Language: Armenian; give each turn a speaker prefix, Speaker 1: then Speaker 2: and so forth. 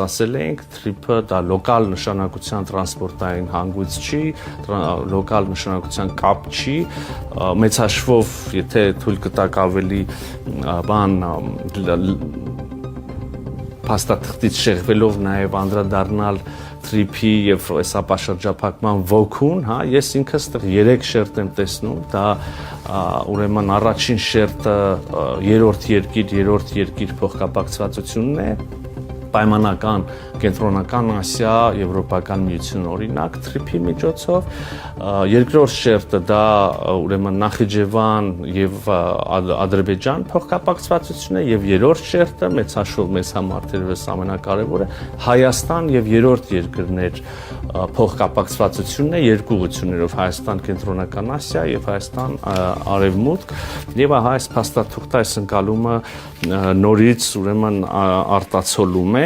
Speaker 1: Ասել ենք, թրիփը դա լոկալ նշանակության տրանսպորտային հանգույց չի, լոկալ նշանակության կապ չի, մեծ հաշվով, եթե թույլ կտակ ավելի բան փաստաթղթից շեղվելով նաև անդրադառնալ թրիփի եւ այս ապաշրջափակման ոգուն, հա, ես ինքս 3 շերտ եմ տեսնում, դա ուրեմն առաջին շերտը երրորդ երկիր փոխկապակցվածությունն է, պայմանական կենտրոնական Ասիա, Եվրոպական միություն օրինակ թրիփի միջոցով, երկրորդ շերտը դա ուրեմն Նախիջևան եւ Ադրբեջան փոխկապակցվածությունն է եւ երրորդ շերտը մեծ հաշվով մեզ համար թերևս ամենակարևորը Հայաստան եւ երրորդ երկրներ փոխկապակցվածությունն է երկու ուղղություններով Հայաստան կենտրոնական Ասիա եւ Հայաստան արևմուտք եւ ահա այս փաստաթուղթը այս ընկալումը նորից ուրեմն արտացոլում է